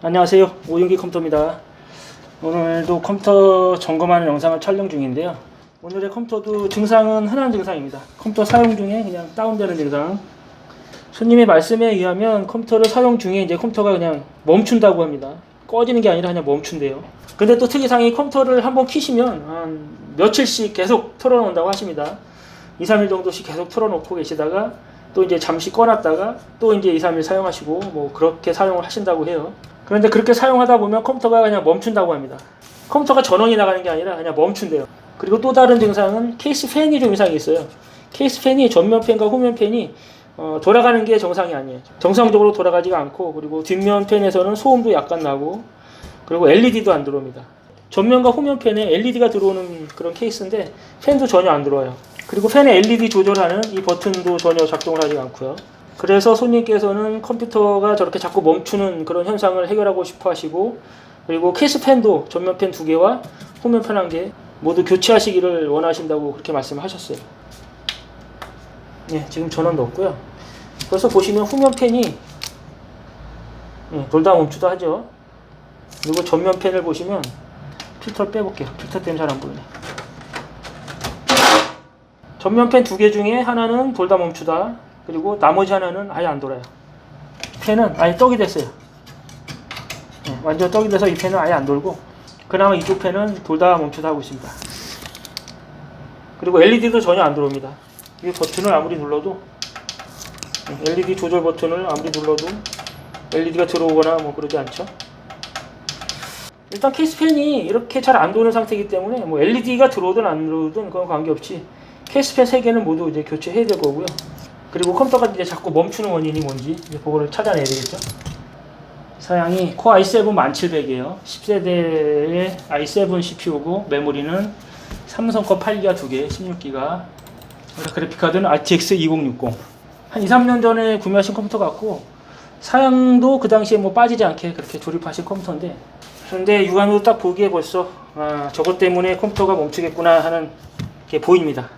안녕하세요, 오윤기 컴퓨터입니다. 오늘도 컴퓨터 점검하는 영상을 촬영 중인데요. 오늘의 컴퓨터도 증상은 흔한 증상입니다. 컴퓨터 사용 중에 그냥 다운되는 증상. 손님의 말씀에 의하면 컴퓨터를 사용 중에 이제 컴퓨터가 그냥 멈춘다고 합니다. 꺼지는 게 아니라 그냥 멈춘대요. 근데 또 특이사항이 컴퓨터를 한번 키시면 한 며칠씩 계속 틀어놓는다고 하십니다. 2, 3일 정도씩 계속 틀어놓고 계시다가 또 이제 잠시 꺼놨다가 또 이제 2, 3일 사용하시고 뭐 그렇게 사용을 하신다고 해요. 그런데 그렇게 사용하다 보면 컴퓨터가 그냥 멈춘다고 합니다. 컴퓨터가 전원이 나가는 게 아니라 그냥 멈춘대요. 그리고 또 다른 증상은 케이스 팬이 좀 이상이 있어요. 케이스 팬이 전면 팬과 후면 팬이 돌아가는 게 정상이 아니에요. 정상적으로 돌아가지가 않고, 그리고 뒷면 팬에서는 소음도 약간 나고, 그리고 LED도 안 들어옵니다. 전면과 후면 팬에 LED가 들어오는 그런 케이스인데 팬도 전혀 안 들어와요. 그리고 팬의 LED 조절하는 이 버튼도 전혀 작동을 하지 않고요. 그래서 손님께서는 컴퓨터가 저렇게 자꾸 멈추는 그런 현상을 해결하고 싶어 하시고, 그리고 케이스 팬도 전면 팬 2개와 후면 팬 1개 모두 교체하시기를 원하신다고 그렇게 말씀하셨어요. 네, 지금 전원도 없고요. 그래서 보시면 후면 팬이 돌다 멈추다 하죠. 그리고 전면 팬을 보시면 필터를 빼볼게요. 필터 때문에 잘 안 보이네. 전면 팬 2개 중에 하나는 돌다 멈추다, 그리고 나머지 하나는 아예 안 돌아요. 팬은 아예 떡이 됐어요. 완전 떡이 돼서 이 팬은 아예 안 돌고, 그나마 이쪽 팬은 돌다 멈추다 하고 있습니다. 그리고 LED도 전혀 안 들어옵니다. 이 버튼을 아무리 눌러도, LED 조절 버튼을 아무리 눌러도 LED가 들어오거나 뭐 그러지 않죠. 일단 케이스 팬이 이렇게 잘 안 도는 상태이기 때문에 뭐 LED가 들어오든 안 들어오든 그건 관계없이 케이스 팬 3개는 모두 이제 교체해야 될 거고요. 그리고 컴퓨터가 이제 자꾸 멈추는 원인이 뭔지 이제 그거를 찾아내야 되겠죠. 사양이 코어 i7 1700이에요. 10세대의 i7 CPU고, 메모리는 삼성 거 8기가 2개, 16기가. 그래픽카드는 RTX 2060. 한 2, 3년 전에 구매하신 컴퓨터 같고, 사양도 그 당시에 뭐 빠지지 않게 그렇게 조립하신 컴퓨터인데, 그런데 육안으로 딱 보기에 벌써 저것 때문에 컴퓨터가 멈추겠구나 하는 게 보입니다.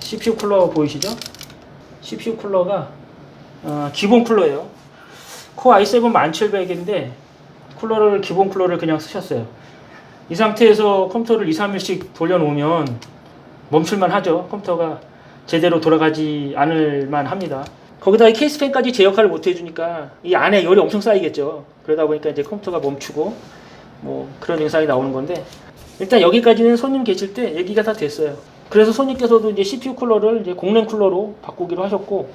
CPU 쿨러 보이시죠? CPU 쿨러가 기본 쿨러예요. 코어 i7 1700인데 쿨러를, 기본 쿨러를 그냥 쓰셨어요. 이 상태에서 컴퓨터를 2, 3일씩 돌려놓으면 멈출만 하죠. 컴퓨터가 제대로 돌아가지 않을만 합니다. 거기다 이 케이스 팬까지 제 역할을 못 해주니까 이 안에 열이 엄청 쌓이겠죠. 그러다 보니까 이제 컴퓨터가 멈추고 뭐 그런 증상이 나오는 건데, 일단 여기까지는 손님 계실 때 얘기가 다 됐어요. 그래서 손님께서도 이제 CPU 쿨러를 이제 공랭 쿨러로 바꾸기로 하셨고,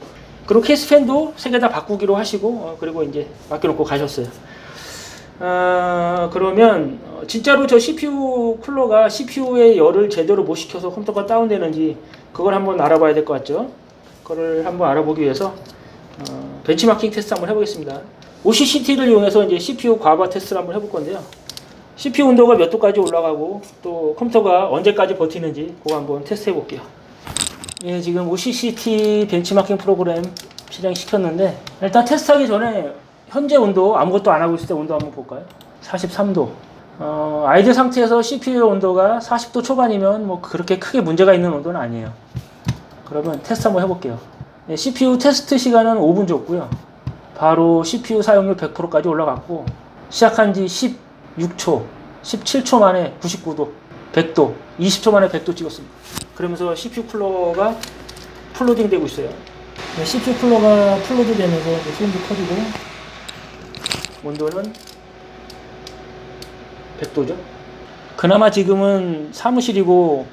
그리고 케이스 팬도 3개 다 바꾸기로 하시고, 그리고 이제 맡겨놓고 가셨어요. 그러면 진짜로 저 CPU 쿨러가 CPU의 열을 제대로 못 식혀서 컴퓨터가 다운되는지 그걸 한번 알아봐야 될 것 같죠. 그걸 한번 알아보기 위해서 벤치마킹 테스트 한번 해보겠습니다. OCCT를 이용해서 이제 CPU 과부하 테스트를 한번 해볼 건데요. CPU 온도가 몇 도까지 올라가고 또 컴퓨터가 언제까지 버티는지 그거 한번 테스트 해볼게요. 예, 지금 OCCT 벤치마킹 프로그램 실행시켰는데, 일단 테스트하기 전에 현재 온도, 아무것도 안 하고 있을 때 온도 한번 볼까요? 43도. 아이들 상태에서 CPU 온도가 40도 초반이면 뭐 그렇게 크게 문제가 있는 온도는 아니에요. 그러면 테스트 한번 해볼게요. 네, CPU 테스트 시간은 5분 줬고요. 바로 CPU 사용률 100%까지 올라갔고, 시작한 지 16초, 17초 만에 99도, 100도, 20초 만에 100도 찍었습니다. 그러면서 CPU 쿨러가 풀로딩 되고 있어요. 네, CPU 쿨러가 풀로드 되면서 소음도 커지고, 온도는 100도죠. 그나마 지금은 사무실이고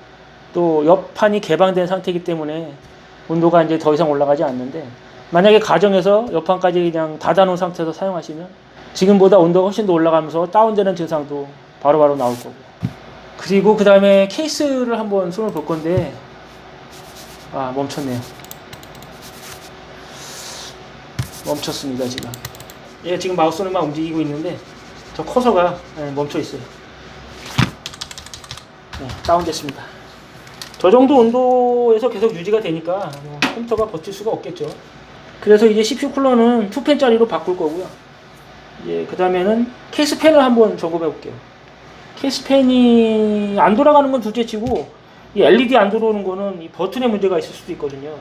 또 옆판이 개방된 상태이기 때문에 온도가 이제 더 이상 올라가지 않는데, 만약에 가정에서 옆판까지 그냥 닫아놓은 상태에서 사용하시면 지금보다 온도가 훨씬 더 올라가면서 다운되는 증상도 바로바로 나올 거고. 그리고 그 다음에 케이스를 한번 손을 볼 건데, 멈췄네요. 멈췄습니다. 지금 지금 마우스는 막 움직이고 있는데 저 커서가 멈춰 있어요. 다운됐습니다. 저 정도 온도에서 계속 유지가 되니까 컴퓨터가 버틸 수가 없겠죠. 그래서 이제 CPU 쿨러는 2팬짜리로 바꿀 거고요. 그 다음에는 케이스 팬을 한번 점검해 볼게요. 케이스 팬이 안 돌아가는 건 둘째치고, 이 LED 안 들어오는 거는 이 버튼에 문제가 있을 수도 있거든요.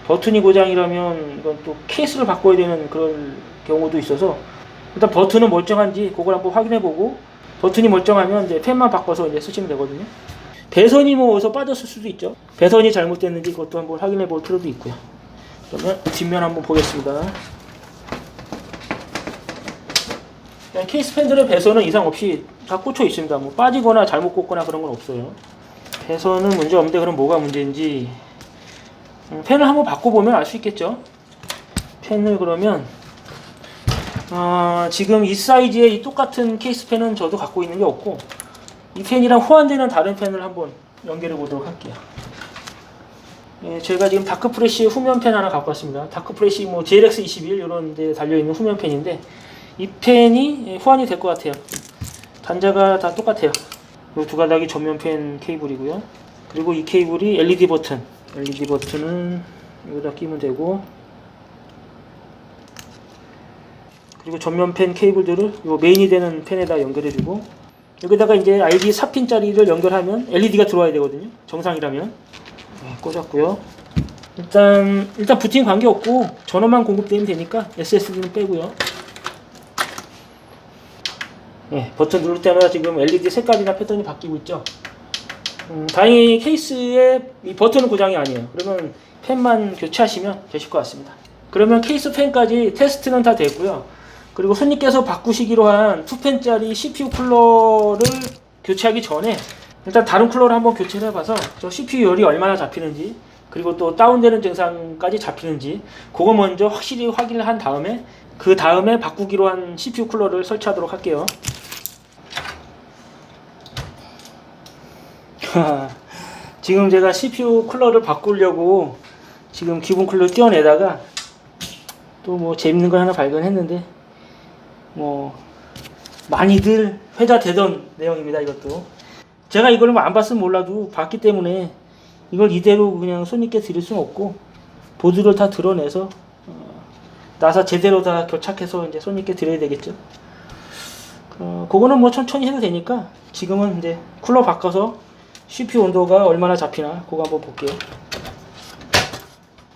버튼이 고장이라면 이건 또 케이스를 바꿔야 되는 그런 경우도 있어서 일단 버튼은 멀쩡한지 그걸 한번 확인해보고, 버튼이 멀쩡하면 이제 펜만 바꿔서 이제 쓰시면 되거든요. 배선이 뭐 어디서 빠졌을 수도 있죠. 배선이 잘못됐는지 그것도 한번 확인해볼 필요도 있고요. 그러면 뒷면 한번 보겠습니다. 케이스 팬들의 배선은 이상 없이 다 꽂혀 있습니다. 뭐 빠지거나 잘못 꽂거나 그런 건 없어요. 배선은 문제 없는데 그럼 뭐가 문제인지, 펜을 한번 바꿔보면 알 수 있겠죠. 펜을 그러면 지금 이 사이즈의 이 똑같은 케이스 펜은 저도 갖고 있는 게 없고, 이 펜이랑 호환되는 다른 펜을 한번 연결해 보도록 할게요. 예, 제가 지금 다크프레쉬 후면 펜 하나 갖고 왔습니다. 다크프레쉬 뭐 GLX21 이런 데 달려있는 후면 펜인데, 이 펜이 호환이 될 것 같아요. 단자가 다 똑같아요. 이 두 가닥이 전면 펜 케이블이고요. 그리고 이 케이블이 LED 버튼은 여기다 끼면 되고, 그리고 전면 펜 케이블들을 요 메인이 되는 펜에다 연결해주고, 여기다가 이제 RG 4핀짜리를 연결하면 LED가 들어와야 되거든요. 정상이라면. 네, 꽂았고요. 일단 부팅 관계 없고 전원만 공급되면 되니까 SSD는 빼고요. 네, 버튼 누를 때마다 지금 LED 색깔이나 패턴이 바뀌고 있죠. 다행히 케이스에 이 버튼은 고장이 아니에요. 그러면 펜만 교체하시면 되실 것 같습니다. 그러면 케이스 펜까지 테스트는 다 됐고요. 그리고 손님께서 바꾸시기로 한 2펜짜리 CPU 쿨러를 교체하기 전에 일단 다른 쿨러를 한번 교체를 해봐서 저 CPU 열이 얼마나 잡히는지, 그리고 또 다운되는 증상까지 잡히는지 그거 먼저 확실히 확인을 한 다음에, 그 다음에 바꾸기로 한 CPU 쿨러를 설치하도록 할게요. 지금 제가 CPU 쿨러를 바꾸려고 지금 기본 쿨러 띄워내다가 또 뭐 재밌는 거 하나 발견했는데, 뭐 많이들 회자되던 내용입니다. 이것도 제가 이걸 안 봤으면 몰라도 봤기 때문에 이걸 이대로 그냥 손님께 드릴 수는 없고, 보드를 다 드러내서 나사 제대로 다 교착해서 이제 손님께 드려야 되겠죠. 그거는 뭐 천천히 해도 되니까 지금은 이제 쿨러 바꿔서 CPU 온도가 얼마나 잡히나 그거 한번 볼게요.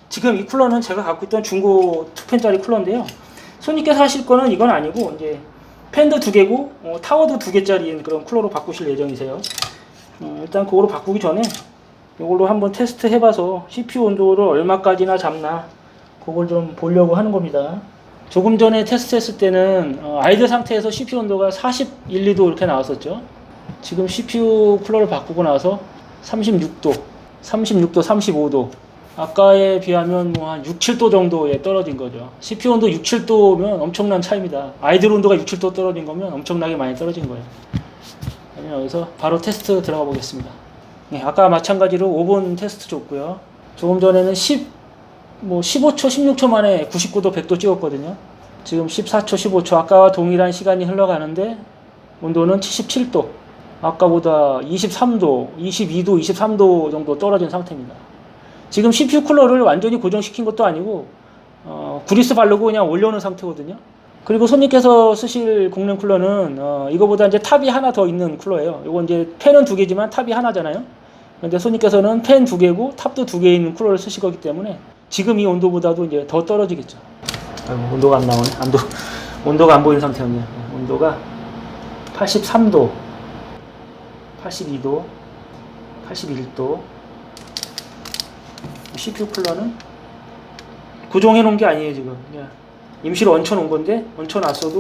지금 이 쿨러는 제가 갖고 있던 중고 2펜짜리 쿨러인데요. 손님께서 하실 거는 이건 아니고 이제 팬도 2개고 타워도 2개짜리인 그런 쿨러로 바꾸실 예정이세요. 일단 그거로 바꾸기 전에 이걸로 한번 테스트 해봐서 CPU 온도를 얼마까지나 잡나 그걸 좀 보려고 하는 겁니다. 조금 전에 테스트 했을 때는 아이들 상태에서 CPU 온도가 41, 2도 이렇게 나왔었죠. 지금 CPU 쿨러를 바꾸고 나서 36도, 35도, 아까에 비하면 뭐 한 6, 7도 정도에 떨어진 거죠. CPU 온도 6, 7도면 엄청난 차이입니다. 아이들 온도가 6, 7도 떨어진 거면 엄청나게 많이 떨어진 거예요. 그러면 여기서 바로 테스트 들어가 보겠습니다. 네, 아까 마찬가지로 5분 테스트 줬고요. 조금 전에는 15초, 16초 만에 99도, 100도 찍었거든요. 지금 14초, 15초, 아까와 동일한 시간이 흘러가는데 온도는 77도, 아까보다 23도, 22도, 23도 정도 떨어진 상태입니다. 지금 CPU 쿨러를 완전히 고정시킨 것도 아니고 그리스 바르고 그냥 올려놓은 상태거든요. 그리고 손님께서 쓰실 공랭 쿨러는 이거보다 이제 탑이 하나 더 있는 쿨러예요. 이거 이제 팬은 2개지만 탑이 하나잖아요. 근데 손님께서는 팬 2개고 탑도 2개 있는 쿨러를 쓰실 거기 때문에 지금 이 온도보다도 이제 더 떨어지겠죠. 아이고, 온도가 안 나오네. 온도가 안 보이는 상태였네요. 온도가 83도, 82도, 81도. CPU 쿨러는 고정해 놓은 게 아니에요. 지금 그냥 임시로 얹혀 놓은 건데, 얹혀 놨어도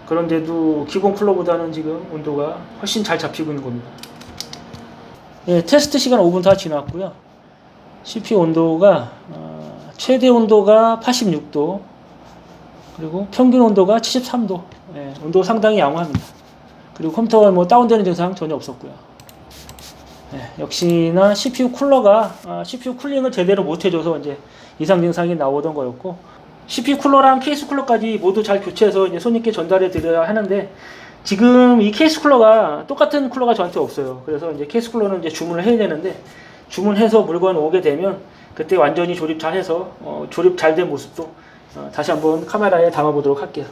그런데도 기본 쿨러보다는 지금 온도가 훨씬 잘 잡히고 있는 겁니다. 예, 테스트 시간 5분 다 지났고요. CPU 온도가 최대 온도가 86도, 그리고 평균 온도가 73도. 예, 온도 상당히 양호합니다. 그리고 컴퓨터가 뭐 다운되는 증상 전혀 없었고요. 네, 역시나 CPU 쿨러가 CPU 쿨링을 제대로 못 해줘서 이제 이상 증상이 나오던 거였고, CPU 쿨러랑 케이스 쿨러까지 모두 잘 교체해서 이제 손님께 전달해 드려야 하는데, 지금 이 케이스 쿨러가 똑같은 쿨러가 저한테 없어요. 그래서 이제 케이스 쿨러는 이제 주문을 해야 되는데, 주문해서 물건 오게 되면 그때 완전히 조립 잘 해서 조립 잘 된 모습도 다시 한번 카메라에 담아 보도록 할게요.